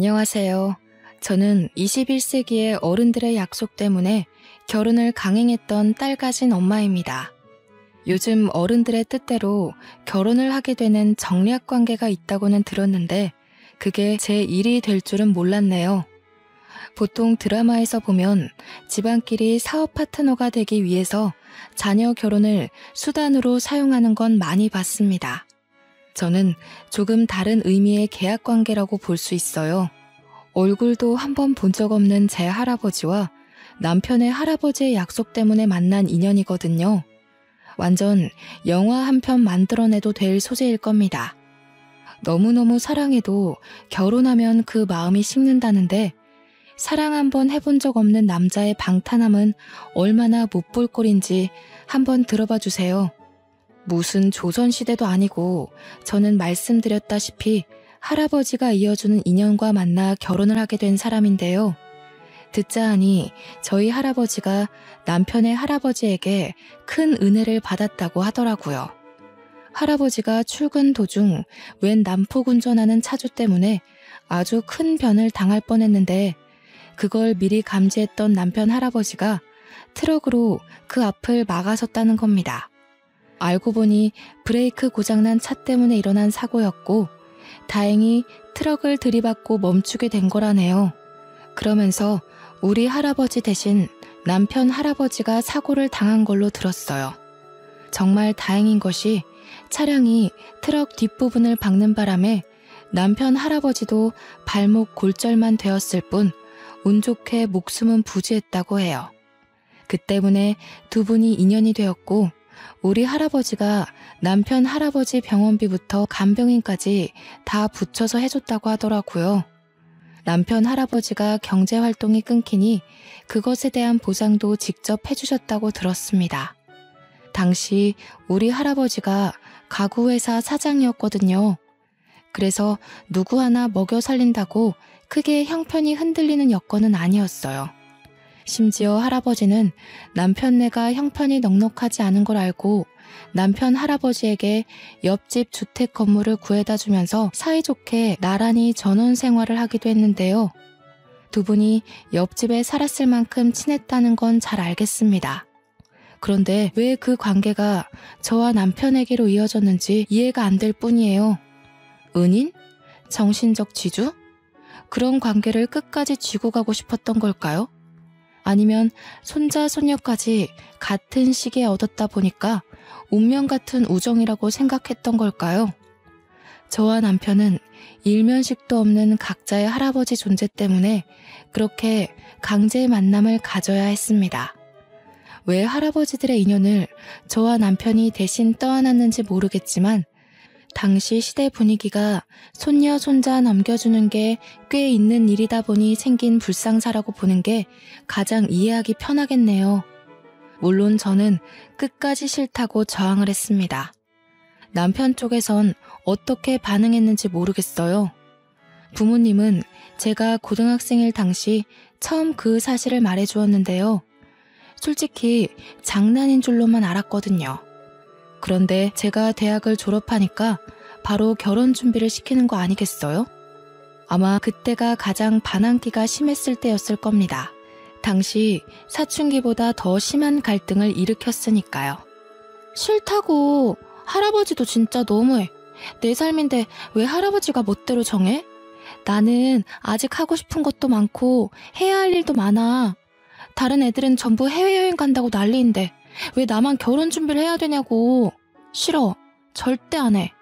안녕하세요. 저는 21세기의 어른들의 약속 때문에 결혼을 강행했던 딸 가진 엄마입니다. 요즘 어른들의 뜻대로 결혼을 하게 되는 정략 관계가 있다고는 들었는데 그게 제 일이 될 줄은 몰랐네요. 보통 드라마에서 보면 집안끼리 사업 파트너가 되기 위해서 자녀 결혼을 수단으로 사용하는 건 많이 봤습니다. 저는 조금 다른 의미의 계약 관계라고 볼 수 있어요. 얼굴도 한 번 본 적 없는 제 할아버지와 남편의 할아버지의 약속 때문에 만난 인연이거든요. 완전 영화 한 편 만들어내도 될 소재일 겁니다. 너무너무 사랑해도 결혼하면 그 마음이 식는다는데 사랑 한번 해본 적 없는 남자의 방탄함은 얼마나 못 볼 꼴인지 한번 들어봐 주세요. 무슨 조선시대도 아니고 저는 말씀드렸다시피 할아버지가 이어주는 인연과 만나 결혼을 하게 된 사람인데요. 듣자 하니 저희 할아버지가 남편의 할아버지에게 큰 은혜를 받았다고 하더라고요. 할아버지가 출근 도중 웬 난폭 운전하는 차주 때문에 아주 큰 변을 당할 뻔했는데 그걸 미리 감지했던 남편 할아버지가 트럭으로 그 앞을 막아섰다는 겁니다. 알고 보니 브레이크 고장난 차 때문에 일어난 사고였고 다행히 트럭을 들이받고 멈추게 된 거라네요. 그러면서 우리 할아버지 대신 남편 할아버지가 사고를 당한 걸로 들었어요. 정말 다행인 것이 차량이 트럭 뒷부분을 박는 바람에 남편 할아버지도 발목 골절만 되었을 뿐 운 좋게 목숨은 부지했다고 해요. 그 때문에 두 분이 인연이 되었고 우리 할아버지가 남편 할아버지 병원비부터 간병인까지 다 붙여서 해줬다고 하더라고요. 남편 할아버지가 경제활동이 끊기니 그것에 대한 보상도 직접 해주셨다고 들었습니다. 당시 우리 할아버지가 가구회사 사장이었거든요. 그래서 누구 하나 먹여 살린다고 크게 형편이 흔들리는 여건은 아니었어요. 심지어 할아버지는 남편네가 형편이 넉넉하지 않은 걸 알고 남편 할아버지에게 옆집 주택 건물을 구해다 주면서 사이좋게 나란히 전원 생활을 하기도 했는데요. 두 분이 옆집에 살았을 만큼 친했다는 건 잘 알겠습니다. 그런데 왜 그 관계가 저와 남편에게로 이어졌는지 이해가 안 될 뿐이에요. 은인? 정신적 지주? 그런 관계를 끝까지 쥐고 가고 싶었던 걸까요? 아니면 손자 손녀까지 같은 시기에 얻었다 보니까 운명 같은 우정이라고 생각했던 걸까요? 저와 남편은 일면식도 없는 각자의 할아버지 존재 때문에 그렇게 강제의 만남을 가져야 했습니다. 왜 할아버지들의 인연을 저와 남편이 대신 떠안았는지 모르겠지만 당시 시대 분위기가 손녀 손자 넘겨주는 게 꽤 있는 일이다 보니 생긴 불상사라고 보는 게 가장 이해하기 편하겠네요. 물론 저는 끝까지 싫다고 저항을 했습니다. 남편 쪽에선 어떻게 반응했는지 모르겠어요. 부모님은 제가 고등학생일 당시 처음 그 사실을 말해주었는데요. 솔직히 장난인 줄로만 알았거든요. 그런데 제가 대학을 졸업하니까 바로 결혼 준비를 시키는 거 아니겠어요? 아마 그때가 가장 반항기가 심했을 때였을 겁니다. 당시 사춘기보다 더 심한 갈등을 일으켰으니까요. 싫다고. 할아버지도 진짜 너무해. 내 삶인데 왜 할아버지가 멋대로 정해? 나는 아직 하고 싶은 것도 많고 해야 할 일도 많아. 다른 애들은 전부 해외여행 간다고 난리인데 왜 나만 결혼 준비를 해야 되냐고. 싫어. 절대 안 해.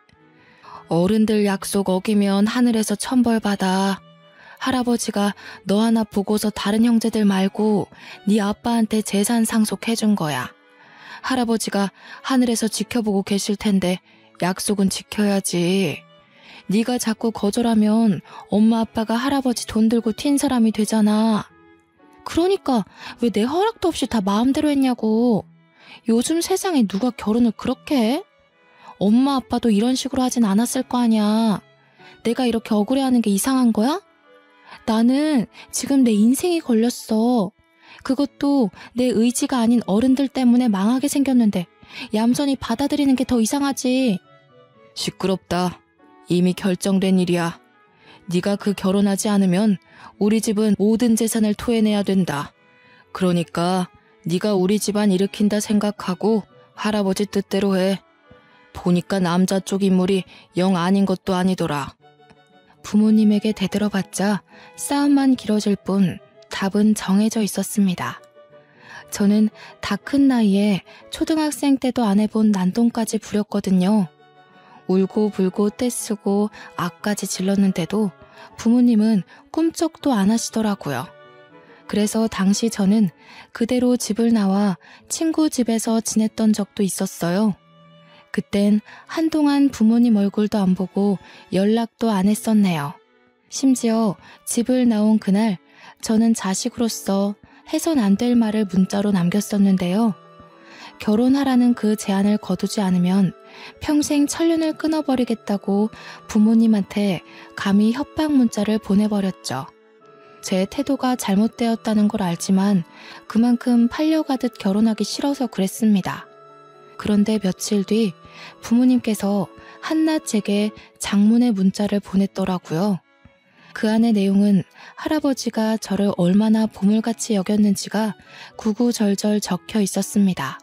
어른들 약속 어기면 하늘에서 천벌 받아. 할아버지가 너 하나 보고서 다른 형제들 말고 네 아빠한테 재산 상속해준 거야. 할아버지가 하늘에서 지켜보고 계실 텐데 약속은 지켜야지. 네가 자꾸 거절하면 엄마 아빠가 할아버지 돈 들고 튄 사람이 되잖아. 그러니까 왜 내 허락도 없이 다 마음대로 했냐고. 요즘 세상에 누가 결혼을 그렇게 해? 엄마 아빠도 이런 식으로 하진 않았을 거 아니야. 내가 이렇게 억울해하는 게 이상한 거야? 나는 지금 내 인생이 걸렸어. 그것도 내 의지가 아닌 어른들 때문에 망하게 생겼는데 얌전히 받아들이는 게 더 이상하지. 시끄럽다. 이미 결정된 일이야. 네가 그 결혼하지 않으면 우리 집은 모든 재산을 토해내야 된다. 그러니까 네가 우리 집안 일으킨다 생각하고 할아버지 뜻대로 해. 보니까 남자 쪽 인물이 영 아닌 것도 아니더라. 부모님에게 대들어봤자 싸움만 길어질 뿐 답은 정해져 있었습니다. 저는 다 큰 나이에 초등학생 때도 안 해본 난동까지 부렸거든요. 울고 불고 떼쓰고 악까지 질렀는데도 부모님은 꿈쩍도 안 하시더라고요. 그래서 당시 저는 그대로 집을 나와 친구 집에서 지냈던 적도 있었어요. 그땐 한동안 부모님 얼굴도 안 보고 연락도 안 했었네요. 심지어 집을 나온 그날 저는 자식으로서 해선 안 될 말을 문자로 남겼었는데요. 결혼하라는 그 제안을 거두지 않으면 평생 천륜을 끊어버리겠다고 부모님한테 감히 협박 문자를 보내버렸죠. 제 태도가 잘못되었다는 걸 알지만 그만큼 팔려가듯 결혼하기 싫어서 그랬습니다. 그런데 며칠 뒤 부모님께서 한낱 제게 장문의 문자를 보냈더라고요. 그 안의 내용은 할아버지가 저를 얼마나 보물같이 여겼는지가 구구절절 적혀 있었습니다.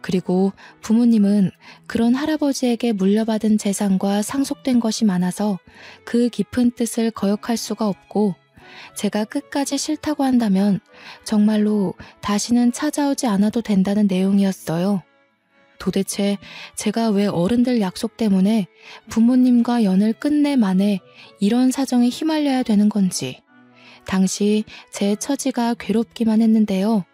그리고 부모님은 그런 할아버지에게 물려받은 재산과 상속된 것이 많아서 그 깊은 뜻을 거역할 수가 없고 제가 끝까지 싫다고 한다면 정말로 다시는 찾아오지 않아도 된다는 내용이었어요. 도대체 제가 왜 어른들 약속 때문에 부모님과 연을 끝내 만에 이런 사정에 휘말려야 되는 건지 당시 제 처지가 괴롭기만 했는데요.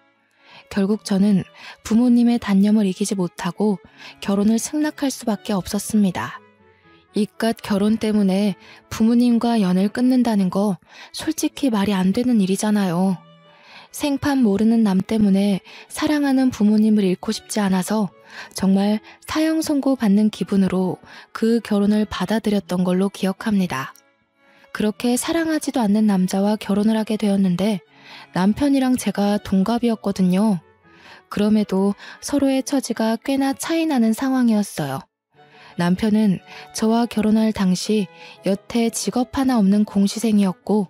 결국 저는 부모님의 단념을 이기지 못하고 결혼을 승낙할 수밖에 없었습니다. 이깟 결혼 때문에 부모님과 연을 끊는다는 거 솔직히 말이 안 되는 일이잖아요. 생판 모르는 남 때문에 사랑하는 부모님을 잃고 싶지 않아서 정말 사형 선고 받는 기분으로 그 결혼을 받아들였던 걸로 기억합니다. 그렇게 사랑하지도 않는 남자와 결혼을 하게 되었는데 남편이랑 제가 동갑이었거든요. 그럼에도 서로의 처지가 꽤나 차이 나는 상황이었어요. 남편은 저와 결혼할 당시 여태 직업 하나 없는 공시생이었고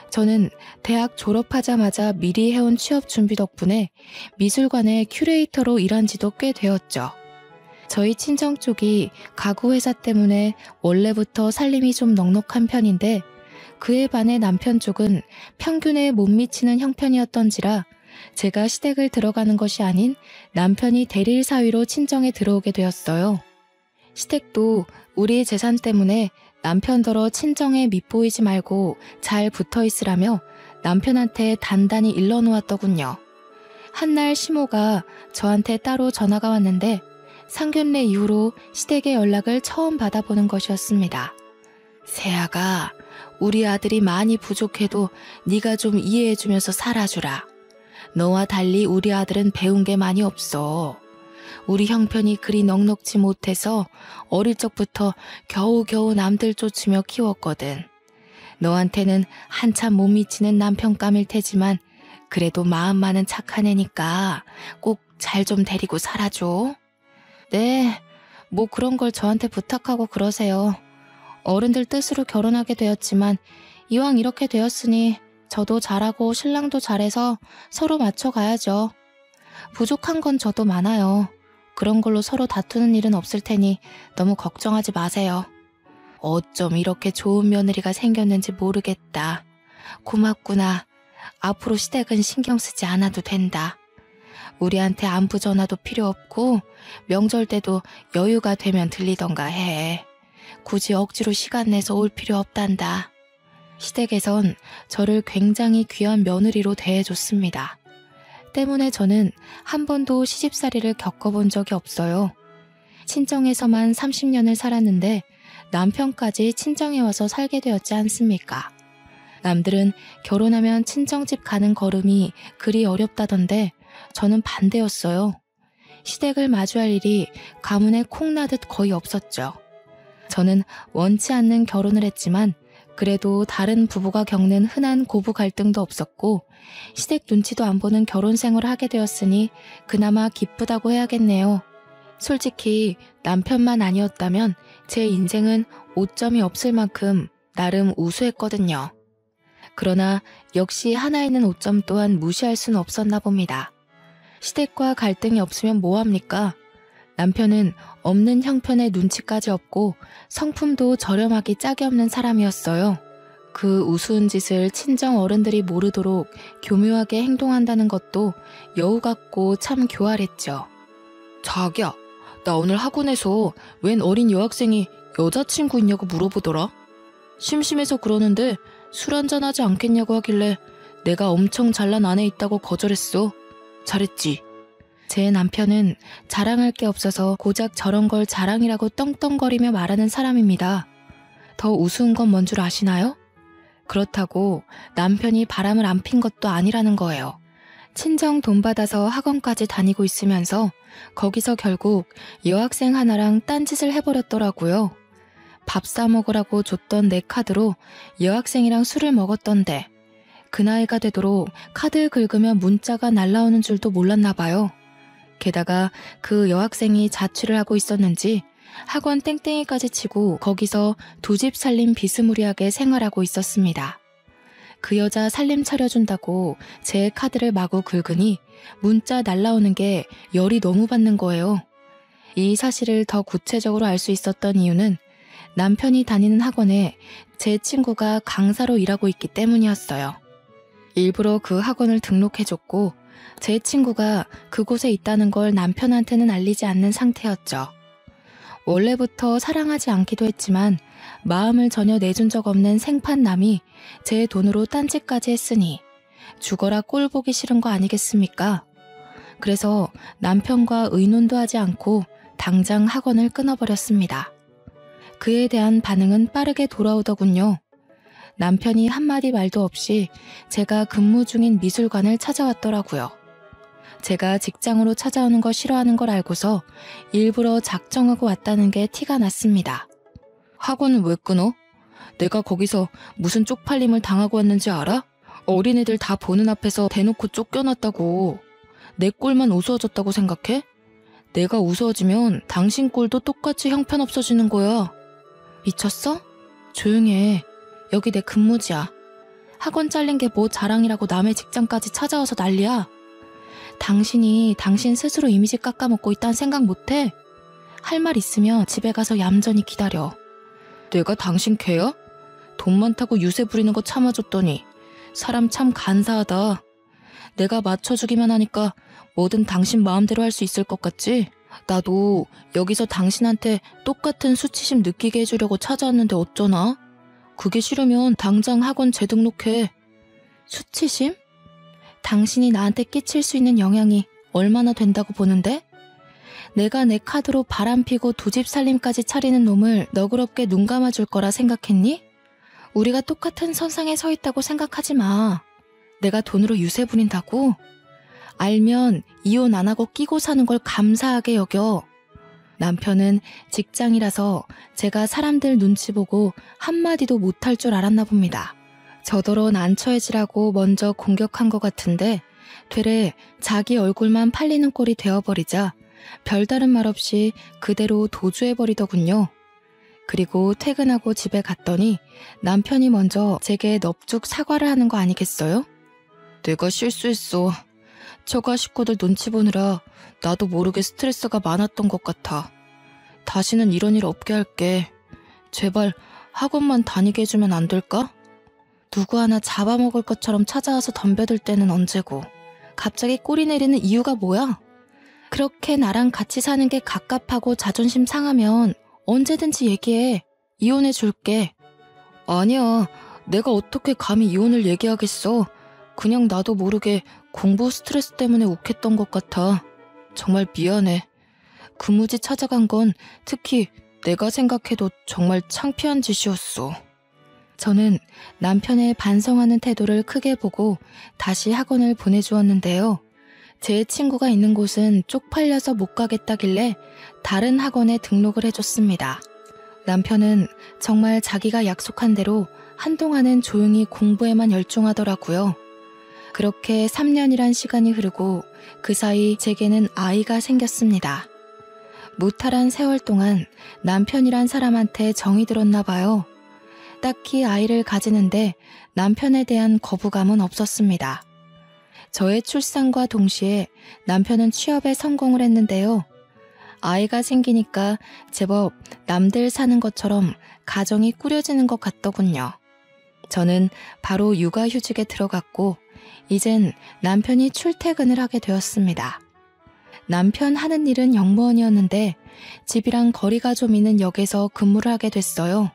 저는 대학 졸업하자마자 미리 해온 취업 준비 덕분에 미술관의 큐레이터로 일한 지도 꽤 되었죠. 저희 친정 쪽이 가구 회사 때문에 원래부터 살림이 좀 넉넉한 편인데 그에 반해 남편 쪽은 평균에 못 미치는 형편이었던지라 제가 시댁을 들어가는 것이 아닌 남편이 대릴 사위로 친정에 들어오게 되었어요. 시댁도 우리 재산 때문에 남편더러 친정에 밉보이지 말고 잘 붙어있으라며 남편한테 단단히 일러놓았더군요. 한날 시모가 저한테 따로 전화가 왔는데 상견례 이후로 시댁의 연락을 처음 받아보는 것이었습니다. 세아가 우리 아들이 많이 부족해도 네가 좀 이해해주면서 살아주라. 너와 달리 우리 아들은 배운 게 많이 없어. 우리 형편이 그리 넉넉지 못해서 어릴 적부터 겨우겨우 남들 쫓으며 키웠거든. 너한테는 한참 못 미치는 남편감일 테지만 그래도 마음만은 착한 애니까 꼭 잘 좀 데리고 살아줘. 네, 뭐 그런 걸 저한테 부탁하고 그러세요. 어른들 뜻으로 결혼하게 되었지만 이왕 이렇게 되었으니 저도 잘하고 신랑도 잘해서 서로 맞춰가야죠. 부족한 건 저도 많아요. 그런 걸로 서로 다투는 일은 없을 테니 너무 걱정하지 마세요. 어쩜 이렇게 좋은 며느리가 생겼는지 모르겠다. 고맙구나. 앞으로 시댁은 신경 쓰지 않아도 된다. 우리한테 안부 전화도 필요 없고 명절 때도 여유가 되면 들리던가 해. 굳이 억지로 시간 내서 올 필요 없단다. 시댁에선 저를 굉장히 귀한 며느리로 대해줬습니다. 때문에 저는 한 번도 시집살이를 겪어본 적이 없어요. 친정에서만 30년을 살았는데 남편까지 친정에 와서 살게 되었지 않습니까? 남들은 결혼하면 친정집 가는 걸음이 그리 어렵다던데 저는 반대였어요. 시댁을 마주할 일이 가문에 콩나듯 거의 없었죠. 저는 원치 않는 결혼을 했지만 그래도 다른 부부가 겪는 흔한 고부 갈등도 없었고 시댁 눈치도 안 보는 결혼 생활을 하게 되었으니 그나마 기쁘다고 해야겠네요. 솔직히 남편만 아니었다면 제 인생은 오점이 없을 만큼 나름 우수했거든요. 그러나 역시 하나 있는 오점 또한 무시할 수는 없었나 봅니다. 시댁과 갈등이 없으면 뭐합니까? 남편은 없는 형편에 눈치까지 없고 성품도 저렴하기 짝이 없는 사람이었어요. 그 우스운 짓을 친정 어른들이 모르도록 교묘하게 행동한다는 것도 여우 같고 참 교활했죠. 자기야, 나 오늘 학원에서 웬 어린 여학생이 여자친구 있냐고 물어보더라. 심심해서 그러는데 술 한잔하지 않겠냐고 하길래 내가 엄청 잘난 아내 있다고 거절했어. 잘했지. 제 남편은 자랑할 게 없어서 고작 저런 걸 자랑이라고 떵떵거리며 말하는 사람입니다. 더 우스운 건 뭔 줄 아시나요? 그렇다고 남편이 바람을 안 핀 것도 아니라는 거예요. 친정 돈 받아서 학원까지 다니고 있으면서 거기서 결국 여학생 하나랑 딴짓을 해버렸더라고요. 밥 사 먹으라고 줬던 내 카드로 여학생이랑 술을 먹었던데 그 나이가 되도록 카드 긁으면 문자가 날라오는 줄도 몰랐나 봐요. 게다가 그 여학생이 자취를 하고 있었는지 학원 땡땡이까지 치고 거기서 두 집 살림 비스무리하게 생활하고 있었습니다. 그 여자 살림 차려준다고 제 카드를 마구 긁으니 문자 날라오는 게 열이 너무 받는 거예요. 이 사실을 더 구체적으로 알 수 있었던 이유는 남편이 다니는 학원에 제 친구가 강사로 일하고 있기 때문이었어요. 일부러 그 학원을 등록해줬고 제 친구가 그곳에 있다는 걸 남편한테는 알리지 않는 상태였죠. 원래부터 사랑하지 않기도 했지만 마음을 전혀 내준 적 없는 생판남이 제 돈으로 딴짓까지 했으니 죽어라 꼴 보기 싫은 거 아니겠습니까? 그래서 남편과 의논도 하지 않고 당장 학원을 끊어버렸습니다. 그에 대한 반응은 빠르게 돌아오더군요. 남편이 한마디 말도 없이 제가 근무 중인 미술관을 찾아왔더라고요. 제가 직장으로 찾아오는 거 싫어하는 걸 알고서 일부러 작정하고 왔다는 게 티가 났습니다. 학원은 왜 끊어? 내가 거기서 무슨 쪽팔림을 당하고 왔는지 알아? 어린애들 다 보는 앞에서 대놓고 쫓겨났다고. 내 꼴만 우스워졌다고 생각해? 내가 우스워지면 당신 꼴도 똑같이 형편없어지는 거야. 미쳤어? 조용히 해. 여기 내 근무지야. 학원 잘린 게 뭐 자랑이라고 남의 직장까지 찾아와서 난리야. 당신이 당신 스스로 이미지 깎아먹고 있다는 생각 못해? 할 말 있으면 집에 가서 얌전히 기다려. 내가 당신 개야? 돈 많다고 유세 부리는 거 참아줬더니 사람 참 간사하다. 내가 맞춰주기만 하니까 뭐든 당신 마음대로 할 수 있을 것 같지? 나도 여기서 당신한테 똑같은 수치심 느끼게 해주려고 찾아왔는데 어쩌나? 그게 싫으면 당장 학원 재등록해. 수치심? 당신이 나한테 끼칠 수 있는 영향이 얼마나 된다고 보는데? 내가 내 카드로 바람피고 두 집 살림까지 차리는 놈을 너그럽게 눈 감아줄 거라 생각했니? 우리가 똑같은 선상에 서 있다고 생각하지 마. 내가 돈으로 유세 부린다고? 알면 이혼 안 하고 끼고 사는 걸 감사하게 여겨. 남편은 직장이라서 제가 사람들 눈치 보고 한마디도 못할 줄 알았나 봅니다. 저더러 난처해지라고 먼저 공격한 것 같은데 되레 자기 얼굴만 팔리는 꼴이 되어버리자 별다른 말 없이 그대로 도주해버리더군요. 그리고 퇴근하고 집에 갔더니 남편이 먼저 제게 넙죽 사과를 하는 거 아니겠어요? 내가 실수했어. 처가 식구들 눈치 보느라 나도 모르게 스트레스가 많았던 것 같아. 다시는 이런 일 없게 할게. 제발 학원만 다니게 해주면 안 될까? 누구 하나 잡아먹을 것처럼 찾아와서 덤벼들 때는 언제고. 갑자기 꼬리 내리는 이유가 뭐야? 그렇게 나랑 같이 사는 게 갑갑하고 자존심 상하면 언제든지 얘기해. 이혼해 줄게. 아니야. 내가 어떻게 감히 이혼을 얘기하겠어. 그냥 나도 모르게 공부 스트레스 때문에 욱했던 것 같아. 정말 미안해. 근무지 찾아간 건 특히 내가 생각해도 정말 창피한 짓이었어. 저는 남편의 반성하는 태도를 크게 보고 다시 학원을 보내주었는데요. 제 친구가 있는 곳은 쪽팔려서 못 가겠다길래 다른 학원에 등록을 해줬습니다. 남편은 정말 자기가 약속한 대로 한동안은 조용히 공부에만 열중하더라고요. 그렇게 3년이란 시간이 흐르고 그 사이 제게는 아이가 생겼습니다. 무탈한 세월 동안 남편이란 사람한테 정이 들었나 봐요. 딱히 아이를 가지는데 남편에 대한 거부감은 없었습니다. 저의 출산과 동시에 남편은 취업에 성공을 했는데요. 아이가 생기니까 제법 남들 사는 것처럼 가정이 꾸려지는 것 같더군요. 저는 바로 육아휴직에 들어갔고 이젠 남편이 출퇴근을 하게 되었습니다. 남편 하는 일은 영무원이었는데 집이랑 거리가 좀 있는 역에서 근무를 하게 됐어요.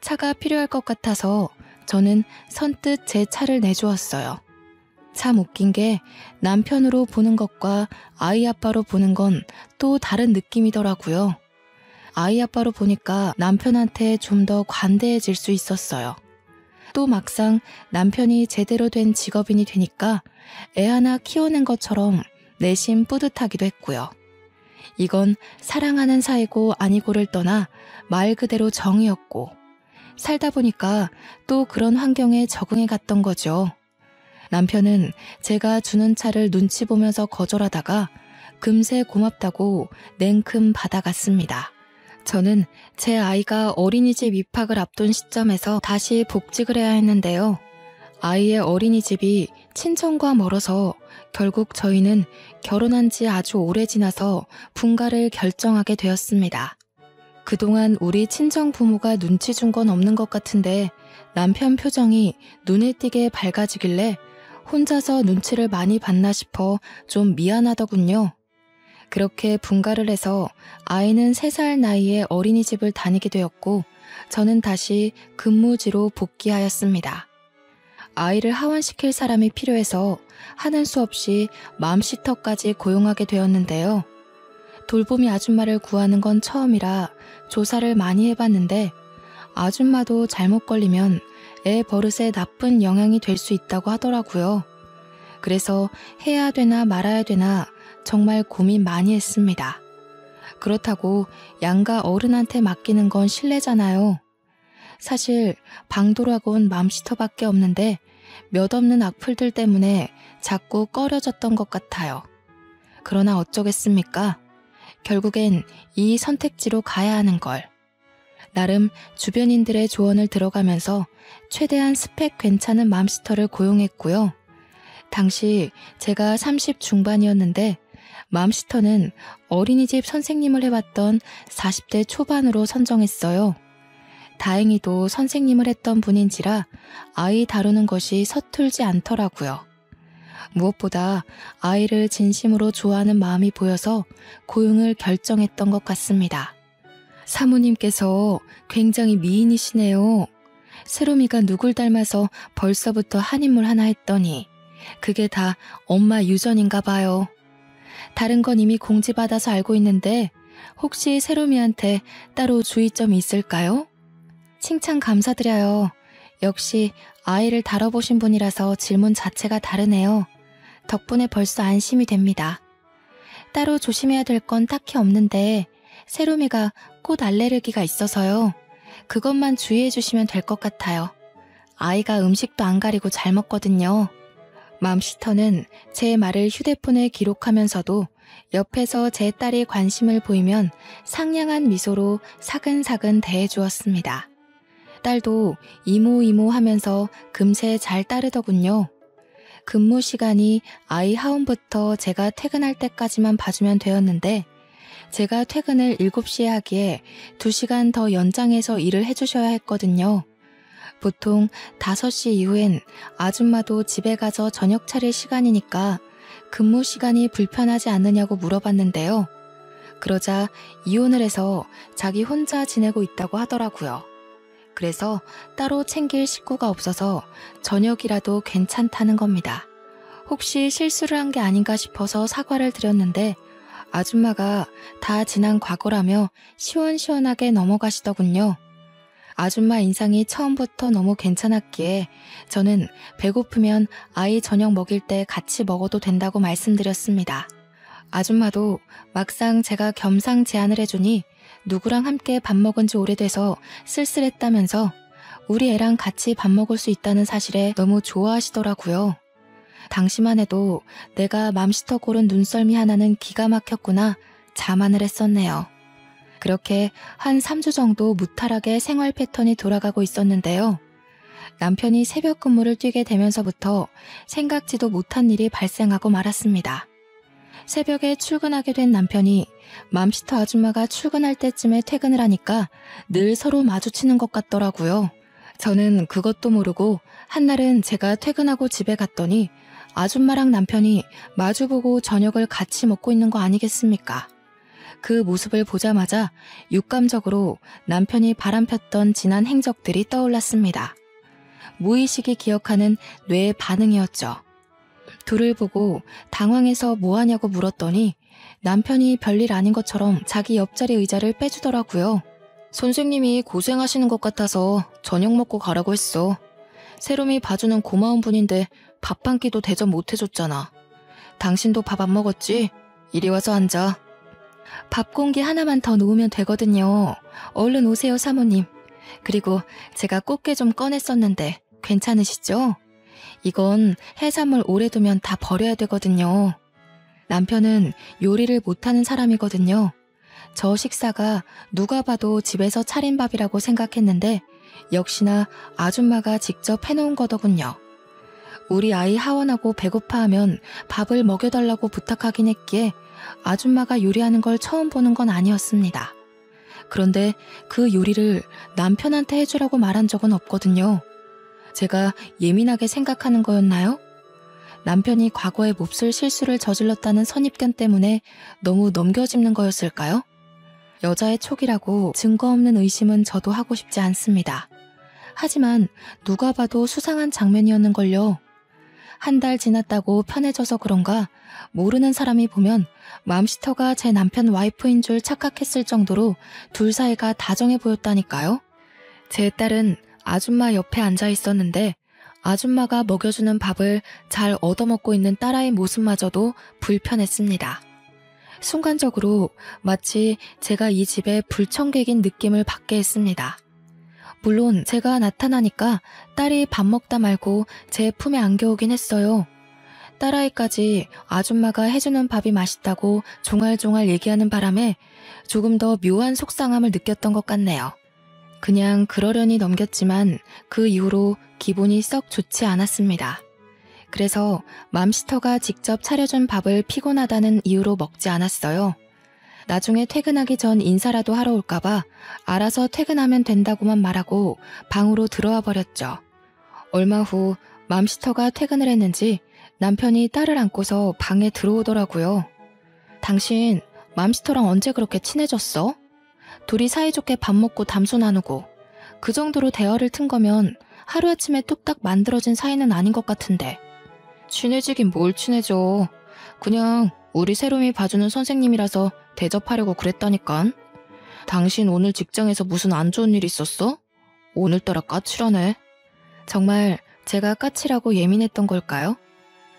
차가 필요할 것 같아서 저는 선뜻 제 차를 내주었어요. 참 웃긴 게 남편으로 보는 것과 아이 아빠로 보는 건 또 다른 느낌이더라고요. 아이 아빠로 보니까 남편한테 좀 더 관대해질 수 있었어요. 또 막상 남편이 제대로 된 직업인이 되니까 애 하나 키워낸 것처럼 내심 뿌듯하기도 했고요. 이건 사랑하는 사이고 아니고를 떠나 말 그대로 정이었고 살다 보니까 또 그런 환경에 적응해 갔던 거죠. 남편은 제가 주는 차를 눈치 보면서 거절하다가 금세 고맙다고 냉큼 받아갔습니다. 저는 제 아이가 어린이집 입학을 앞둔 시점에서 다시 복직을 해야 했는데요. 아이의 어린이집이 친정과 멀어서 결국 저희는 결혼한 지 아주 오래 지나서 분가를 결정하게 되었습니다. 그동안 우리 친정 부모가 눈치 준 건 없는 것 같은데 남편 표정이 눈에 띄게 밝아지길래 혼자서 눈치를 많이 봤나 싶어 좀 미안하더군요. 그렇게 분가를 해서 아이는 3살 나이에 어린이집을 다니게 되었고 저는 다시 근무지로 복귀하였습니다. 아이를 하원시킬 사람이 필요해서 하는 수 없이 맘시터까지 고용하게 되었는데요. 돌보미 아줌마를 구하는 건 처음이라 조사를 많이 해봤는데 아줌마도 잘못 걸리면 애 버릇에 나쁜 영향이 될 수 있다고 하더라고요. 그래서 해야 되나 말아야 되나 정말 고민 많이 했습니다. 그렇다고 양가 어른한테 맡기는 건 실례잖아요. 사실 방도락은 맘시터밖에 없는데 몇 없는 악플들 때문에 자꾸 꺼려졌던 것 같아요. 그러나 어쩌겠습니까? 결국엔 이 선택지로 가야 하는 걸. 나름 주변인들의 조언을 들어가면서 최대한 스펙 괜찮은 맘시터를 고용했고요. 당시 제가 30 중반이었는데 맘시터는 어린이집 선생님을 해봤던 40대 초반으로 선정했어요. 다행히도 선생님을 했던 분인지라 아이 다루는 것이 서툴지 않더라고요. 무엇보다 아이를 진심으로 좋아하는 마음이 보여서 고용을 결정했던 것 같습니다. 사모님께서 굉장히 미인이시네요. 세롬이가 누굴 닮아서 벌써부터 한인물 하나 했더니 그게 다 엄마 유전인가 봐요. 다른 건 이미 공지받아서 알고 있는데 혹시 세롬이한테 따로 주의점이 있을까요? 칭찬 감사드려요. 역시 아이를 다뤄보신 분이라서 질문 자체가 다르네요. 덕분에 벌써 안심이 됩니다. 따로 조심해야 될 건 딱히 없는데 세롬이가 꽃 알레르기가 있어서요. 그것만 주의해 주시면 될 것 같아요. 아이가 음식도 안 가리고 잘 먹거든요. 맘시터는 제 말을 휴대폰에 기록하면서도 옆에서 제 딸이 관심을 보이면 상냥한 미소로 사근사근 대해주었습니다. 딸도 이모 하면서 금세 잘 따르더군요. 근무 시간이 아이 하원부터 제가 퇴근할 때까지만 봐주면 되었는데 제가 퇴근을 7시에 하기에 2시간 더 연장해서 일을 해주셔야 했거든요. 보통 5시 이후엔 아줌마도 집에 가서 저녁 차릴 시간이니까 근무 시간이 불편하지 않느냐고 물어봤는데요. 그러자 이혼을 해서 자기 혼자 지내고 있다고 하더라고요. 그래서 따로 챙길 식구가 없어서 저녁이라도 괜찮다는 겁니다. 혹시 실수를 한 게 아닌가 싶어서 사과를 드렸는데 아줌마가 다 지난 과거라며 시원시원하게 넘어가시더군요. 아줌마 인상이 처음부터 너무 괜찮았기에 저는 배고프면 아이 저녁 먹일 때 같이 먹어도 된다고 말씀드렸습니다. 아줌마도 막상 제가 겸상 제안을 해주니 누구랑 함께 밥 먹은 지 오래돼서 쓸쓸했다면서 우리 애랑 같이 밥 먹을 수 있다는 사실에 너무 좋아하시더라고요. 당시만 해도 내가 맘시터 고른 눈썰미 하나는 기가 막혔구나 자만을 했었네요. 그렇게 한 3주 정도 무탈하게 생활 패턴이 돌아가고 있었는데요. 남편이 새벽 근무를 뛰게 되면서부터 생각지도 못한 일이 발생하고 말았습니다. 새벽에 출근하게 된 남편이 맘시터 아줌마가 출근할 때쯤에 퇴근을 하니까 늘 서로 마주치는 것 같더라고요. 저는 그것도 모르고 한날은 제가 퇴근하고 집에 갔더니 아줌마랑 남편이 마주보고 저녁을 같이 먹고 있는 거 아니겠습니까? 그 모습을 보자마자 육감적으로 남편이 바람폈던 지난 행적들이 떠올랐습니다. 무의식이 기억하는 뇌의 반응이었죠. 둘을 보고 당황해서 뭐하냐고 물었더니 남편이 별일 아닌 것처럼 자기 옆자리 의자를 빼주더라고요. 선생님이 고생하시는 것 같아서 저녁 먹고 가라고 했어. 세롬이 봐주는 고마운 분인데 밥 한 끼도 대접 못 해줬잖아. 당신도 밥 안 먹었지? 이리 와서 앉아. 밥 공기 하나만 더 놓으면 되거든요. 얼른 오세요, 사모님. 그리고 제가 꽃게 좀 꺼냈었는데 괜찮으시죠? 이건 해산물 오래 두면 다 버려야 되거든요. 남편은 요리를 못하는 사람이거든요. 저 식사가 누가 봐도 집에서 차린 밥이라고 생각했는데 역시나 아줌마가 직접 해놓은 거더군요. 우리 아이 하원하고 배고파하면 밥을 먹여달라고 부탁하긴 했기에 아줌마가 요리하는 걸 처음 보는 건 아니었습니다. 그런데 그 요리를 남편한테 해주라고 말한 적은 없거든요. 제가 예민하게 생각하는 거였나요? 남편이 과거에 몹쓸 실수를 저질렀다는 선입견 때문에 너무 넘겨짚는 거였을까요? 여자의 촉이라고 증거 없는 의심은 저도 하고 싶지 않습니다. 하지만 누가 봐도 수상한 장면이었는걸요. 한 달 지났다고 편해져서 그런가 모르는 사람이 보면 맘시터가 제 남편 와이프인 줄 착각했을 정도로 둘 사이가 다정해 보였다니까요. 제 딸은 아줌마 옆에 앉아 있었는데 아줌마가 먹여주는 밥을 잘 얻어먹고 있는 딸아이 모습마저도 불편했습니다. 순간적으로 마치 제가 이 집의 불청객인 느낌을 받게 했습니다. 물론 제가 나타나니까 딸이 밥 먹다 말고 제 품에 안겨오긴 했어요. 딸아이까지 아줌마가 해주는 밥이 맛있다고 종알종알 얘기하는 바람에 조금 더 묘한 속상함을 느꼈던 것 같네요. 그냥 그러려니 넘겼지만 그 이후로 기분이 썩 좋지 않았습니다. 그래서 맘시터가 직접 차려준 밥을 피곤하다는 이유로 먹지 않았어요. 나중에 퇴근하기 전 인사라도 하러 올까봐 알아서 퇴근하면 된다고만 말하고 방으로 들어와 버렸죠. 얼마 후 맘시터가 퇴근을 했는지 남편이 딸을 안고서 방에 들어오더라고요. 당신 맘시터랑 언제 그렇게 친해졌어? 둘이 사이좋게 밥 먹고 담소 나누고 그 정도로 대화를 튼 거면 하루아침에 뚝딱 만들어진 사이는 아닌 것 같은데. 친해지긴 뭘 친해져. 그냥 우리 세롬이 봐주는 선생님이라서 대접하려고 그랬다니깐. 당신 오늘 직장에서 무슨 안 좋은 일 있었어? 오늘따라 까칠하네. 정말 제가 까칠하고 예민했던 걸까요?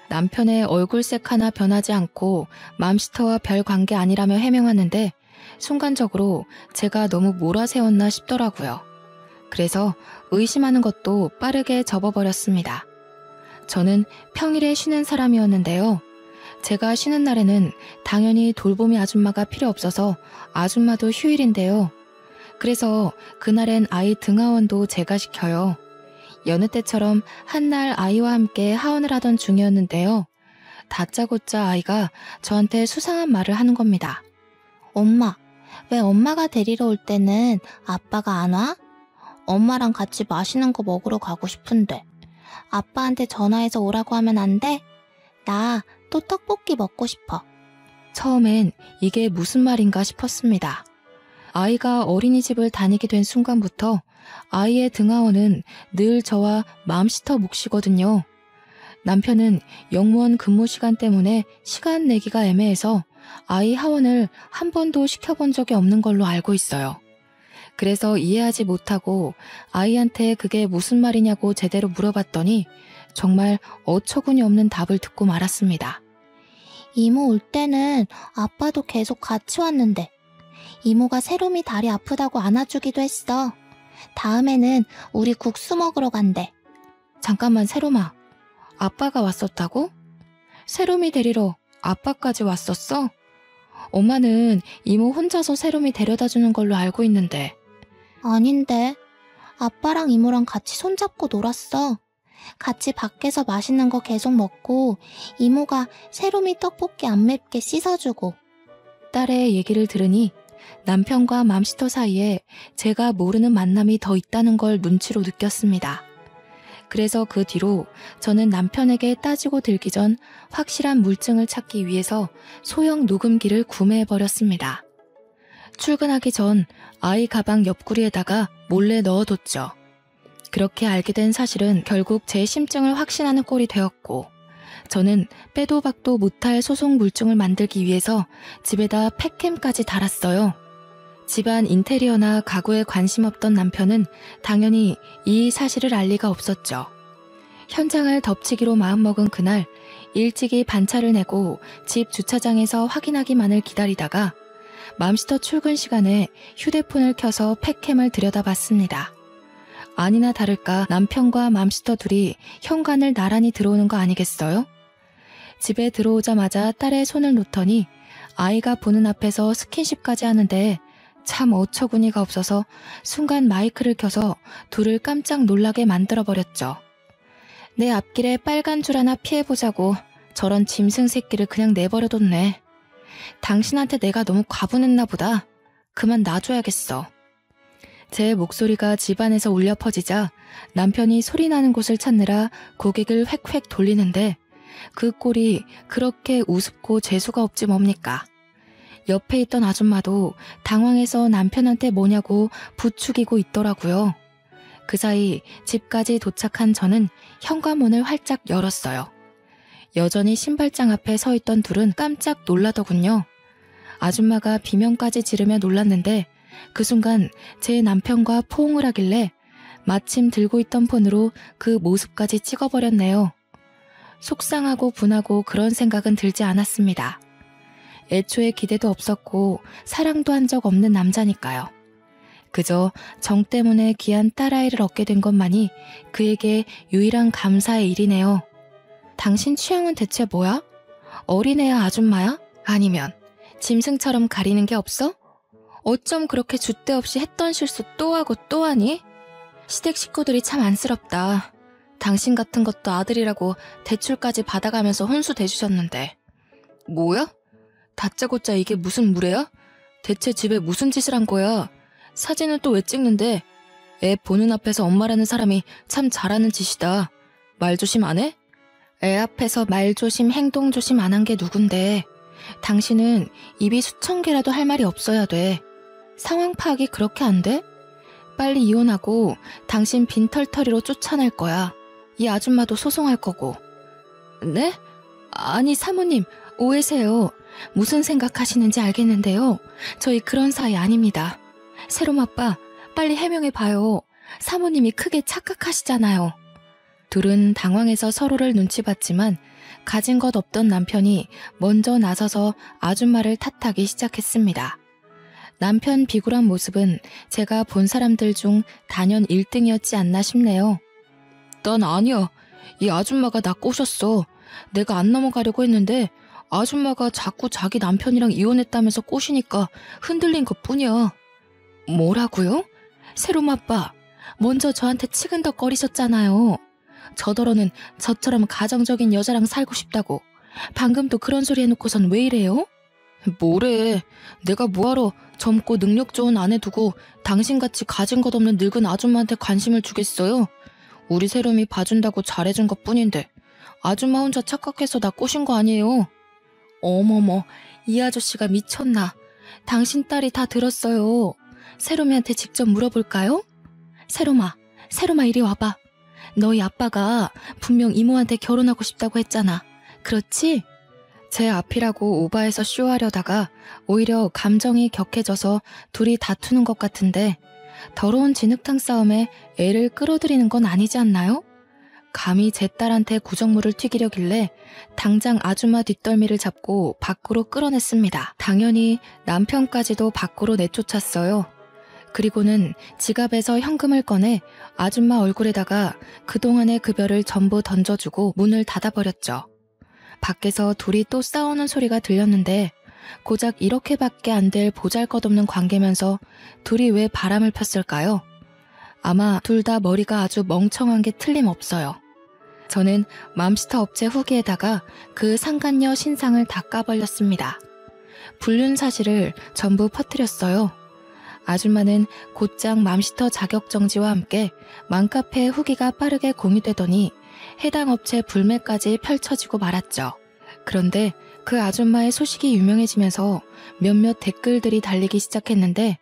남편의 얼굴색 하나 변하지 않고 맘시터와 별 관계 아니라며 해명하는데 순간적으로 제가 너무 몰아세웠나 싶더라고요. 그래서 의심하는 것도 빠르게 접어버렸습니다. 저는 평일에 쉬는 사람이었는데요. 제가 쉬는 날에는 당연히 돌보미 아줌마가 필요 없어서 아줌마도 휴일인데요. 그래서 그날엔 아이 등하원도 제가 시켜요. 여느 때처럼 한날 아이와 함께 하원을 하던 중이었는데요. 다짜고짜 아이가 저한테 수상한 말을 하는 겁니다. 엄마, 왜 엄마가 데리러 올 때는 아빠가 안 와? 엄마랑 같이 맛있는 거 먹으러 가고 싶은데 아빠한테 전화해서 오라고 하면 안 돼? 나 또 떡볶이 먹고 싶어. 처음엔 이게 무슨 말인가 싶었습니다. 아이가 어린이집을 다니게 된 순간부터 아이의 등하원은 늘 저와 맘시터 몫이거든요. 남편은 영무원 근무 시간 때문에 시간 내기가 애매해서 아이 하원을 한 번도 시켜본 적이 없는 걸로 알고 있어요. 그래서 이해하지 못하고 아이한테 그게 무슨 말이냐고 제대로 물어봤더니 정말 어처구니 없는 답을 듣고 말았습니다. 이모 올 때는 아빠도 계속 같이 왔는데 이모가 세롬이 다리 아프다고 안아주기도 했어. 다음에는 우리 국수 먹으러 간대. 잠깐만 세롬아, 아빠가 왔었다고? 세롬이 데리러 아빠까지 왔었어? 엄마는 이모 혼자서 세롬이 데려다 주는 걸로 알고 있는데. 아닌데. 아빠랑 이모랑 같이 손잡고 놀았어. 같이 밖에서 맛있는 거 계속 먹고 이모가 세롬이 떡볶이 안 맵게 씻어주고. 딸의 얘기를 들으니 남편과 맘시터 사이에 제가 모르는 만남이 더 있다는 걸 눈치로 느꼈습니다. 그래서 그 뒤로 저는 남편에게 따지고 들기 전 확실한 물증을 찾기 위해서 소형 녹음기를 구매해버렸습니다. 출근하기 전 아이 가방 옆구리에다가 몰래 넣어뒀죠. 그렇게 알게 된 사실은 결국 제 심증을 확신하는 꼴이 되었고, 저는 빼도 박도 못할 소송 물증을 만들기 위해서 집에다 팩캠까지 달았어요. 집안 인테리어나 가구에 관심 없던 남편은 당연히 이 사실을 알 리가 없었죠. 현장을 덮치기로 마음먹은 그날 일찍이 반차를 내고 집 주차장에서 확인하기만을 기다리다가 맘시터 출근 시간에 휴대폰을 켜서 팩캠을 들여다봤습니다. 아니나 다를까 남편과 맘시터 둘이 현관을 나란히 들어오는 거 아니겠어요? 집에 들어오자마자 딸의 손을 놓더니 아이가 보는 앞에서 스킨십까지 하는데 참 어처구니가 없어서 순간 마이크를 켜서 둘을 깜짝 놀라게 만들어버렸죠. 내 앞길에 빨간 줄 하나 피해보자고 저런 짐승 새끼를 그냥 내버려뒀네. 당신한테 내가 너무 과분했나 보다. 그만 놔줘야겠어. 제 목소리가 집안에서 울려 퍼지자 남편이 소리나는 곳을 찾느라 고개를 획획 돌리는데 그 꼴이 그렇게 우습고 재수가 없지 뭡니까. 옆에 있던 아줌마도 당황해서 남편한테 뭐냐고 부추기고 있더라고요. 그 사이 집까지 도착한 저는 현관문을 활짝 열었어요. 여전히 신발장 앞에 서 있던 둘은 깜짝 놀라더군요. 아줌마가 비명까지 지르며 놀랐는데 그 순간 제 남편과 포옹을 하길래 마침 들고 있던 폰으로 그 모습까지 찍어버렸네요. 속상하고 분하고 그런 생각은 들지 않았습니다. 애초에 기대도 없었고 사랑도 한 적 없는 남자니까요. 그저 정 때문에 귀한 딸아이를 얻게 된 것만이 그에게 유일한 감사의 일이네요. 당신 취향은 대체 뭐야? 어린애야 아줌마야? 아니면 짐승처럼 가리는 게 없어? 어쩜 그렇게 줏대 없이 했던 실수 또 하고 또 하니? 시댁 식구들이 참 안쓰럽다. 당신 같은 것도 아들이라고 대출까지 받아가면서 혼수 대주셨는데. 뭐야? 다짜고짜 이게 무슨 무례야? 대체 집에 무슨 짓을 한 거야? 사진은 또 왜 찍는데? 애 보는 앞에서 엄마라는 사람이 참 잘하는 짓이다. 말 조심 안 해? 애 앞에서 말 조심 행동 조심 안 한 게 누군데. 당신은 입이 수천 개라도 할 말이 없어야 돼. 상황 파악이 그렇게 안 돼? 빨리 이혼하고 당신 빈털터리로 쫓아낼 거야. 이 아줌마도 소송할 거고. 네? 아니 사모님 오해세요. 무슨 생각하시는지 알겠는데요. 저희 그런 사이 아닙니다. 세롬 아빠 빨리 해명해봐요. 사모님이 크게 착각하시잖아요. 둘은 당황해서 서로를 눈치 봤지만 가진 것 없던 남편이 먼저 나서서 아줌마를 탓하기 시작했습니다. 남편 비굴한 모습은 제가 본 사람들 중 단연 1등이었지 않나 싶네요. 난 아니야. 이 아줌마가 나 꼬셨어. 내가 안 넘어가려고 했는데 아줌마가 자꾸 자기 남편이랑 이혼했다면서 꼬시니까 흔들린 것뿐이야. 뭐라고요? 세롬 아빠, 먼저 저한테 치근덕거리셨잖아요. 저더러는 저처럼 가정적인 여자랑 살고 싶다고. 방금도 그런 소리 해놓고선 왜 이래요? 뭐래. 내가 뭐하러 젊고 능력 좋은 아내 두고 당신같이 가진 것 없는 늙은 아줌마한테 관심을 주겠어요? 우리 세롬이 봐준다고 잘해준 것뿐인데 아줌마 혼자 착각해서 나 꼬신 거 아니에요? 어머머, 이 아저씨가 미쳤나. 당신 딸이 다 들었어요. 세롬이한테 직접 물어볼까요? 세롬아 이리 와봐. 너희 아빠가 분명 이모한테 결혼하고 싶다고 했잖아. 그렇지? 제 앞이라고 오바해서 쇼하려다가 오히려 감정이 격해져서 둘이 다투는 것 같은데 더러운 진흙탕 싸움에 애를 끌어들이는 건 아니지 않나요? 감히 제 딸한테 구정물을 튀기려길래 당장 아줌마 뒷덜미를 잡고 밖으로 끌어냈습니다. 당연히 남편까지도 밖으로 내쫓았어요. 그리고는 지갑에서 현금을 꺼내 아줌마 얼굴에다가 그동안의 급여를 전부 던져주고 문을 닫아버렸죠. 밖에서 둘이 또 싸우는 소리가 들렸는데 고작 이렇게밖에 안 될 보잘것없는 관계면서 둘이 왜 바람을 폈을까요? 아마 둘 다 머리가 아주 멍청한 게 틀림없어요. 저는 맘스터 업체 후기에다가 그 상간녀 신상을 다 까발렸습니다. 불륜 사실을 전부 퍼뜨렸어요. 아줌마는 곧장 맘스터 자격정지와 함께 맘카페 후기가 빠르게 공유되더니 해당 업체 불매까지 펼쳐지고 말았죠. 그런데 그 아줌마의 소식이 유명해지면서 몇몇 댓글들이 달리기 시작했는데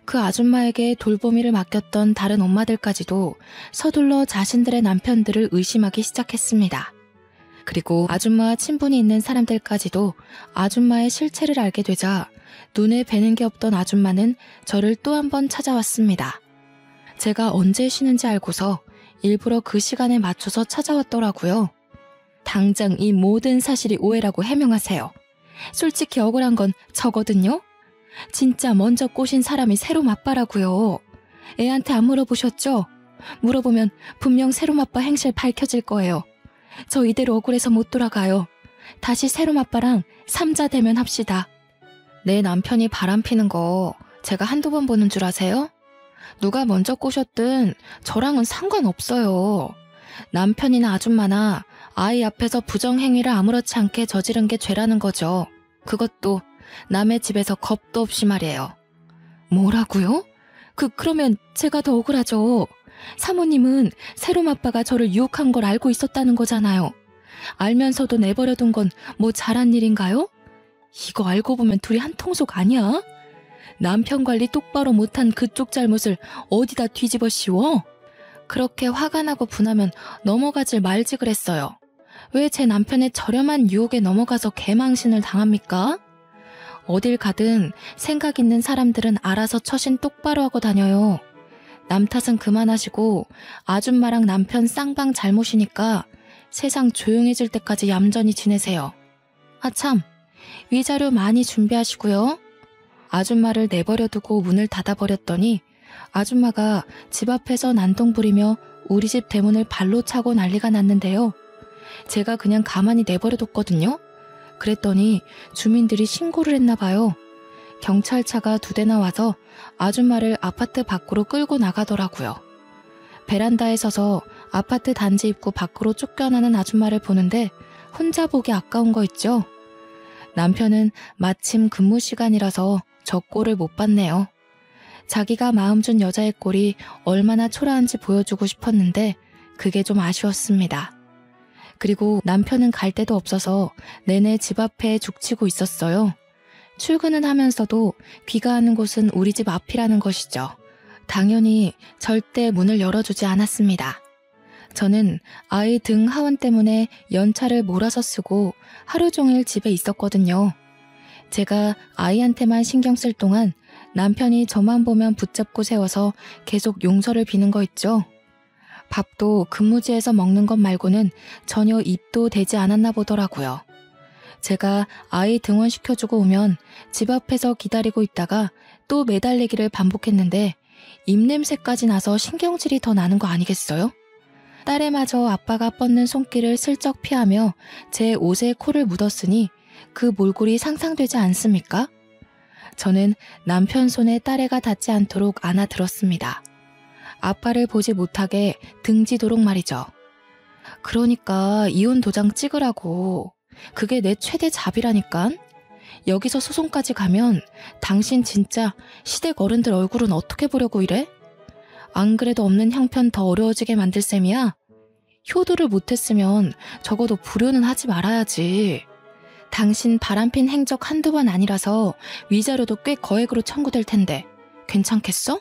그 아줌마에게 돌보미를 맡겼던 다른 엄마들까지도 서둘러 자신들의 남편들을 의심하기 시작했습니다. 그리고 아줌마와 친분이 있는 사람들까지도 아줌마의 실체를 알게 되자 눈에 뵈는 게 없던 아줌마는 저를 또 한 번 찾아왔습니다. 제가 언제 쉬는지 알고서 일부러 그 시간에 맞춰서 찾아왔더라고요. 당장 이 모든 사실이 오해라고 해명하세요. 솔직히 억울한 건 저거든요. 진짜 먼저 꼬신 사람이 새로 맞바라고요. 애한테 안 물어보셨죠? 물어보면 분명 새로 맞바 행실 밝혀질 거예요. 저 이대로 억울해서 못 돌아가요. 다시 새로 맞바랑 삼자 대면 합시다. 내 남편이 바람피는 거 제가 한두 번 보는 줄 아세요? 누가 먼저 꼬셨든 저랑은 상관없어요. 남편이나 아줌마나 아이 앞에서 부정행위를 아무렇지 않게 저지른 게 죄라는 거죠. 그것도 남의 집에서 겁도 없이 말이에요. 뭐라고요? 그러면 제가 더 억울하죠. 사모님은 새롬 아빠가 저를 유혹한 걸 알고 있었다는 거잖아요. 알면서도 내버려둔 건 뭐 잘한 일인가요? 이거 알고 보면 둘이 한 통속 아니야? 남편 관리 똑바로 못한 그쪽 잘못을 어디다 뒤집어 씌워? 그렇게 화가 나고 분하면 넘어가질 말지 그랬어요. 왜 제 남편의 저렴한 유혹에 넘어가서 개망신을 당합니까? 어딜 가든 생각 있는 사람들은 알아서 처신 똑바로 하고 다녀요. 남 탓은 그만하시고 아줌마랑 남편 쌍방 잘못이니까 세상 조용해질 때까지 얌전히 지내세요. 아 참, 위자료 많이 준비하시고요. 아줌마를 내버려두고 문을 닫아버렸더니 아줌마가 집 앞에서 난동 부리며 우리 집 대문을 발로 차고 난리가 났는데요. 제가 그냥 가만히 내버려뒀거든요. 그랬더니 주민들이 신고를 했나 봐요. 경찰차가 2대나 와서 아줌마를 아파트 밖으로 끌고 나가더라고요. 베란다에 서서 아파트 단지 입구 밖으로 쫓겨나는 아줌마를 보는데 혼자 보기 아까운 거 있죠? 남편은 마침 근무 시간이라서 저 꼴을 못 봤네요. 자기가 마음 준 여자의 꼴이 얼마나 초라한지 보여주고 싶었는데 그게 좀 아쉬웠습니다. 그리고 남편은 갈 데도 없어서 내내 집 앞에 죽치고 있었어요. 출근은 하면서도 귀가하는 곳은 우리 집 앞이라는 것이죠. 당연히 절대 문을 열어주지 않았습니다. 저는 아이 등 하원 때문에 연차를 몰아서 쓰고 하루 종일 집에 있었거든요. 제가 아이한테만 신경 쓸 동안 남편이 저만 보면 붙잡고 세워서 계속 용서를 비는 거 있죠. 밥도 근무지에서 먹는 것 말고는 전혀 입도 대지 않았나 보더라고요. 제가 아이 등원시켜주고 오면 집 앞에서 기다리고 있다가 또 매달리기를 반복했는데 입냄새까지 나서 신경질이 더 나는 거 아니겠어요? 딸애마저 아빠가 뻗는 손길을 슬쩍 피하며 제 옷에 코를 묻었으니 그 몰골이 상상되지 않습니까? 저는 남편 손에 딸애가 닿지 않도록 안아들었습니다. 아빠를 보지 못하게 등지도록 말이죠. 그러니까 이혼 도장 찍으라고. 그게 내 최대 잡이라니깐. 여기서 소송까지 가면 당신 진짜 시댁 어른들 얼굴은 어떻게 보려고 이래? 안 그래도 없는 형편 더 어려워지게 만들 셈이야? 효도를 못했으면 적어도 불효는 하지 말아야지. 당신 바람핀 행적 한두 번 아니라서 위자료도 꽤 거액으로 청구될 텐데 괜찮겠어?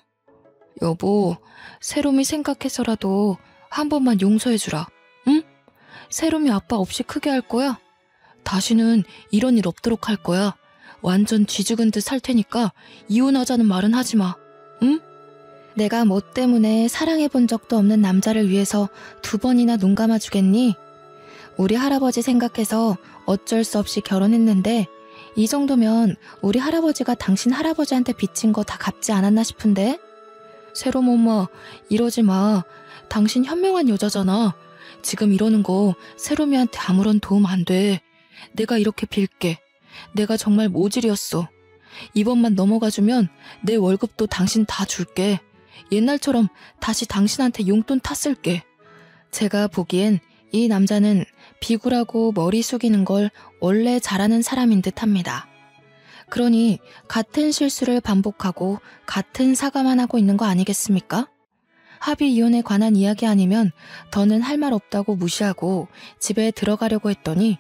여보, 새롬이 생각해서라도 한 번만 용서해주라. 응? 새롬이 아빠 없이 크게 할 거야? 다시는 이런 일 없도록 할 거야. 완전 쥐죽은 듯 살 테니까 이혼하자는 말은 하지 마. 응? 내가 뭐 때문에 사랑해본 적도 없는 남자를 위해서 2번이나 눈 감아주겠니? 우리 할아버지 생각해서 어쩔 수 없이 결혼했는데 이 정도면 우리 할아버지가 당신 할아버지한테 빚진 거 다 갚지 않았나 싶은데? 새롬 엄마, 이러지 마. 당신 현명한 여자잖아. 지금 이러는 거 새롬이한테 아무런 도움 안 돼. 내가 이렇게 빌게. 내가 정말 모질이었어. 이번만 넘어가주면 내 월급도 당신 다 줄게. 옛날처럼 다시 당신한테 용돈 탔을게. 제가 보기엔 이 남자는 비굴하고 머리 숙이는 걸 원래 잘하는 사람인 듯합니다. 그러니 같은 실수를 반복하고 같은 사과만 하고 있는 거 아니겠습니까? 합의 이혼에 관한 이야기 아니면 더는 할 말 없다고 무시하고 집에 들어가려고 했더니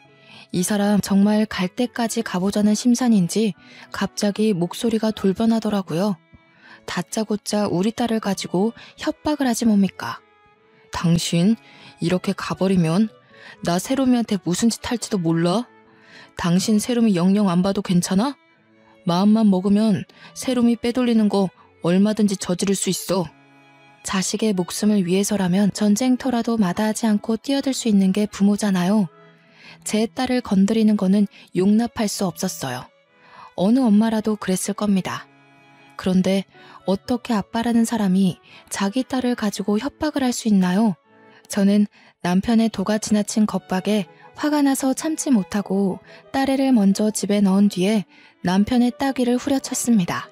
이 사람 정말 갈 때까지 가보자는 심산인지 갑자기 목소리가 돌변하더라고요. 다짜고짜 우리 딸을 가지고 협박을 하지 뭡니까? 당신 이렇게 가버리면 나 세롬이한테 무슨 짓 할지도 몰라? 당신 세롬이 영영 안 봐도 괜찮아? 마음만 먹으면 세롬이 빼돌리는 거 얼마든지 저지를 수 있어. 자식의 목숨을 위해서라면 전쟁터라도 마다하지 않고 뛰어들 수 있는 게 부모잖아요. 제 딸을 건드리는 거는 용납할 수 없었어요. 어느 엄마라도 그랬을 겁니다. 그런데 어떻게 아빠라는 사람이 자기 딸을 가지고 협박을 할 수 있나요? 저는 남편의 도가 지나친 겁박에 화가 나서 참지 못하고 딸애를 먼저 집에 넣은 뒤에 남편의 따귀를 후려쳤습니다.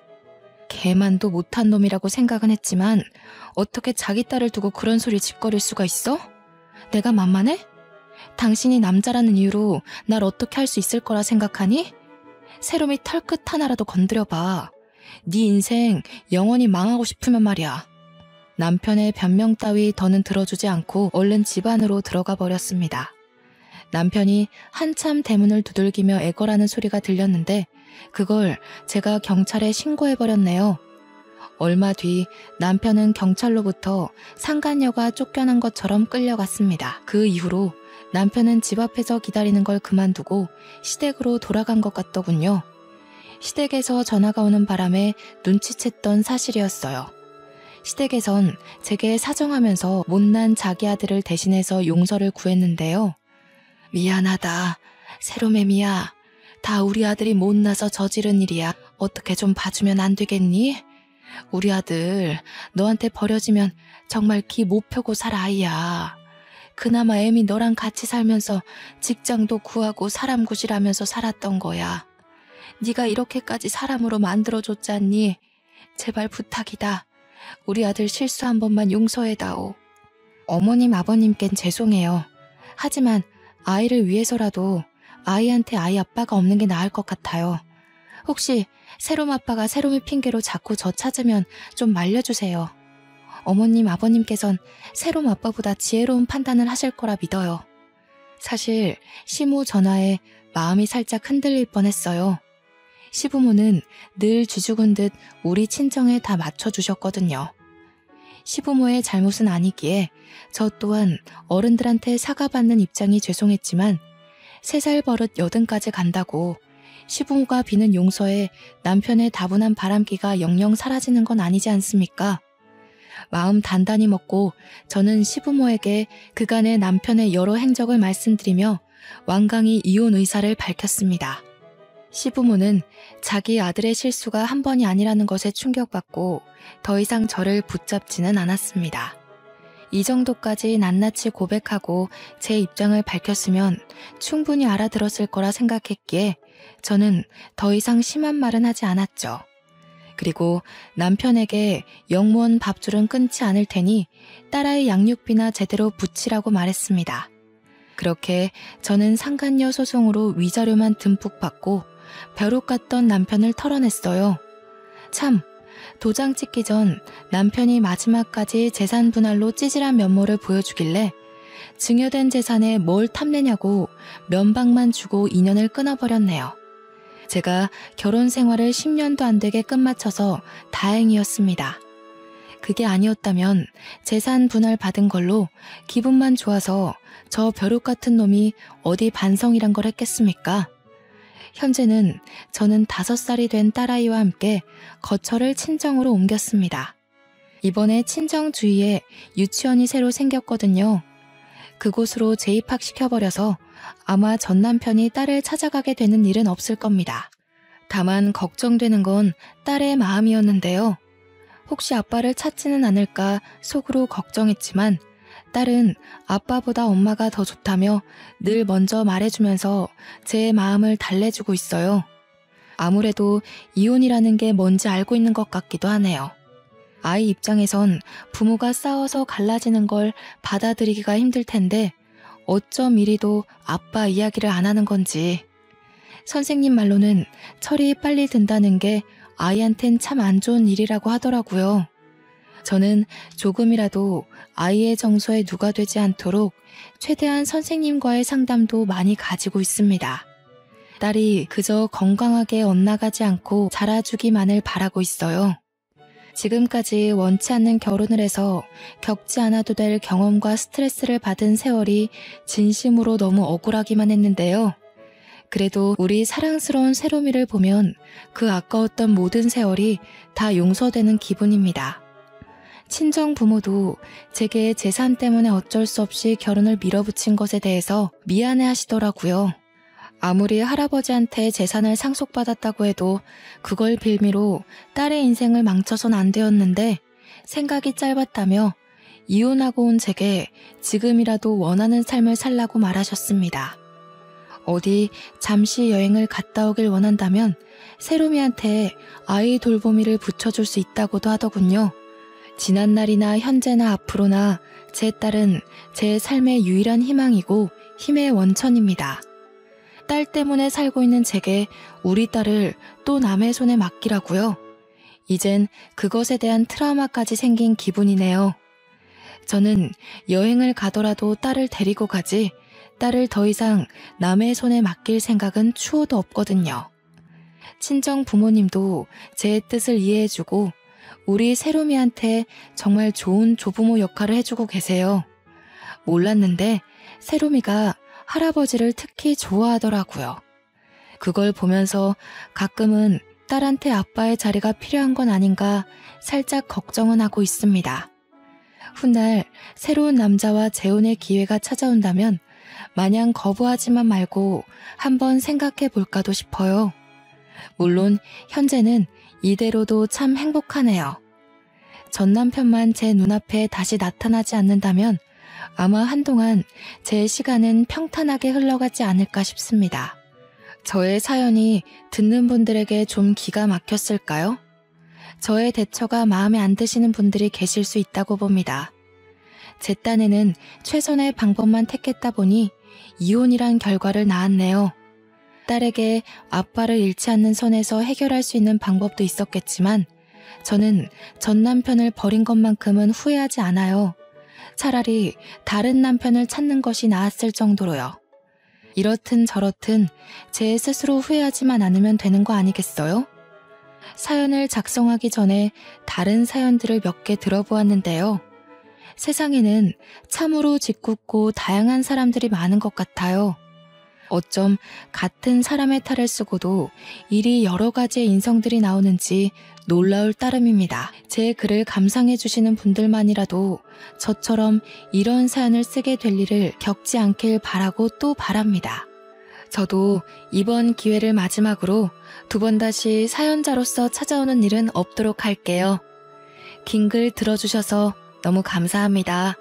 개만도 못한 놈이라고 생각은 했지만 어떻게 자기 딸을 두고 그런 소리 짓거릴 수가 있어? 내가 만만해? 당신이 남자라는 이유로 날 어떻게 할 수 있을 거라 생각하니? 세롬이 털끝 하나라도 건드려봐. 네 인생 영원히 망하고 싶으면 말이야. 남편의 변명 따위 더는 들어주지 않고 얼른 집 안으로 들어가 버렸습니다. 남편이 한참 대문을 두들기며 애걸하는 소리가 들렸는데 그걸 제가 경찰에 신고해버렸네요. 얼마 뒤 남편은 경찰로부터 상간녀가 쫓겨난 것처럼 끌려갔습니다. 그 이후로 남편은 집 앞에서 기다리는 걸 그만두고 시댁으로 돌아간 것 같더군요. 시댁에서 전화가 오는 바람에 눈치챘던 사실이었어요. 시댁에선 제게 사정하면서 못난 자기 아들을 대신해서 용서를 구했는데요. 미안하다. 세롬애미야. 다 우리 아들이 못나서 저지른 일이야. 어떻게 좀 봐주면 안 되겠니? 우리 아들 너한테 버려지면 정말 기 못 펴고 살 아이야. 그나마 애미 너랑 같이 살면서 직장도 구하고 사람 구실하면서 살았던 거야. 네가 이렇게까지 사람으로 만들어줬잖니. 제발 부탁이다. 우리 아들 실수 한 번만 용서해다오. 어머님 아버님께는 죄송해요. 하지만 아이를 위해서라도 아이한테 아이 아빠가 없는 게 나을 것 같아요. 혹시 세롬 아빠가 세롬이 핑계로 자꾸 저 찾으면 좀 말려주세요. 어머님 아버님께선 세롬 아빠보다 지혜로운 판단을 하실 거라 믿어요. 사실 시모 전화에 마음이 살짝 흔들릴 뻔했어요. 시부모는 늘 쥐죽은 듯 우리 친정에 다 맞춰주셨거든요. 시부모의 잘못은 아니기에 저 또한 어른들한테 사과받는 입장이 죄송했지만 3살 버릇 80까지 간다고 시부모가 비는 용서에 남편의 다분한 바람기가 영영 사라지는 건 아니지 않습니까? 마음 단단히 먹고 저는 시부모에게 그간의 남편의 여러 행적을 말씀드리며 완강히 이혼 의사를 밝혔습니다. 시부모는 자기 아들의 실수가 한 번이 아니라는 것에 충격받고 더 이상 저를 붙잡지는 않았습니다. 이 정도까지 낱낱이 고백하고 제 입장을 밝혔으면 충분히 알아들었을 거라 생각했기에 저는 더 이상 심한 말은 하지 않았죠. 그리고 남편에게 영무원 밥줄은 끊지 않을 테니 딸아이 양육비나 제대로 붙이라고 말했습니다. 그렇게 저는 상간녀 소송으로 위자료만 듬뿍 받고 벼룩 같던 남편을 털어냈어요. 참, 도장 찍기 전 남편이 마지막까지 재산 분할로 찌질한 면모를 보여주길래 증여된 재산에 뭘 탐내냐고 면박만 주고 인연을 끊어버렸네요. 제가 결혼 생활을 10년도 안 되게 끝마쳐서 다행이었습니다. 그게 아니었다면 재산 분할 받은 걸로 기분만 좋아서 저 벼룩 같은 놈이 어디 반성이란 걸 했겠습니까? 현재는 저는 5살이 된 딸아이와 함께 거처를 친정으로 옮겼습니다. 이번에 친정 주위에 유치원이 새로 생겼거든요. 그곳으로 재입학시켜버려서 아마 전 남편이 딸을 찾아가게 되는 일은 없을 겁니다. 다만 걱정되는 건 딸의 마음이었는데요. 혹시 아빠를 찾지는 않을까 속으로 걱정했지만 딸은 아빠보다 엄마가 더 좋다며 늘 먼저 말해주면서 제 마음을 달래주고 있어요. 아무래도 이혼이라는 게 뭔지 알고 있는 것 같기도 하네요. 아이 입장에선 부모가 싸워서 갈라지는 걸 받아들이기가 힘들 텐데 어쩜 이리도 아빠 이야기를 안 하는 건지. 선생님 말로는 철이 빨리 든다는 게 아이한텐 참 안 좋은 일이라고 하더라고요. 저는 조금이라도 아이의 정서에 누가 되지 않도록 최대한 선생님과의 상담도 많이 가지고 있습니다. 딸이 그저 건강하게 엇나가지 않고 자라주기만을 바라고 있어요. 지금까지 원치 않는 결혼을 해서 겪지 않아도 될 경험과 스트레스를 받은 세월이 진심으로 너무 억울하기만 했는데요. 그래도 우리 사랑스러운 세롬이를 보면 그 아까웠던 모든 세월이 다 용서되는 기분입니다. 친정 부모도 제게 재산 때문에 어쩔 수 없이 결혼을 밀어붙인 것에 대해서 미안해 하시더라고요. 아무리 할아버지한테 재산을 상속받았다고 해도 그걸 빌미로 딸의 인생을 망쳐선 안 되었는데 생각이 짧았다며 이혼하고 온 제게 지금이라도 원하는 삶을 살라고 말하셨습니다. 어디 잠시 여행을 갔다 오길 원한다면 세롬이한테 아이 돌보미를 붙여줄 수 있다고도 하더군요. 지난날이나 현재나 앞으로나 제 딸은 제 삶의 유일한 희망이고 힘의 원천입니다. 딸 때문에 살고 있는 제게 우리 딸을 또 남의 손에 맡기라고요. 이젠 그것에 대한 트라우마까지 생긴 기분이네요. 저는 여행을 가더라도 딸을 데리고 가지 딸을 더 이상 남의 손에 맡길 생각은 추호도 없거든요. 친정 부모님도 제 뜻을 이해해주고 우리 세롬이한테 정말 좋은 조부모 역할을 해주고 계세요. 몰랐는데 세롬이가 할아버지를 특히 좋아하더라고요. 그걸 보면서 가끔은 딸한테 아빠의 자리가 필요한 건 아닌가 살짝 걱정은 하고 있습니다. 훗날 새로운 남자와 재혼의 기회가 찾아온다면 마냥 거부하지만 말고 한번 생각해 볼까도 싶어요. 물론 현재는 이대로도 참 행복하네요. 전 남편만 제 눈앞에 다시 나타나지 않는다면 아마 한동안 제 시간은 평탄하게 흘러가지 않을까 싶습니다. 저의 사연이 듣는 분들에게 좀 기가 막혔을까요? 저의 대처가 마음에 안 드시는 분들이 계실 수 있다고 봅니다. 제 딴에는 최선의 방법만 택했다 보니 이혼이란 결과를 낳았네요. 딸에게 아빠를 잃지 않는 선에서 해결할 수 있는 방법도 있었겠지만 저는 전 남편을 버린 것만큼은 후회하지 않아요. 차라리 다른 남편을 찾는 것이 나았을 정도로요. 이렇든 저렇든 제 스스로 후회하지만 않으면 되는 거 아니겠어요? 사연을 작성하기 전에 다른 사연들을 몇 개 들어보았는데요. 세상에는 참으로 짓궂고 다양한 사람들이 많은 것 같아요. 어쩜 같은 사람의 탈을 쓰고도 이리 여러 가지의 인성들이 나오는지 놀라울 따름입니다. 제 글을 감상해 주시는 분들만이라도 저처럼 이런 사연을 쓰게 될 일을 겪지 않길 바라고 또 바랍니다. 저도 이번 기회를 마지막으로 두 번 다시 사연자로서 찾아오는 일은 없도록 할게요. 긴 글 들어주셔서 너무 감사합니다.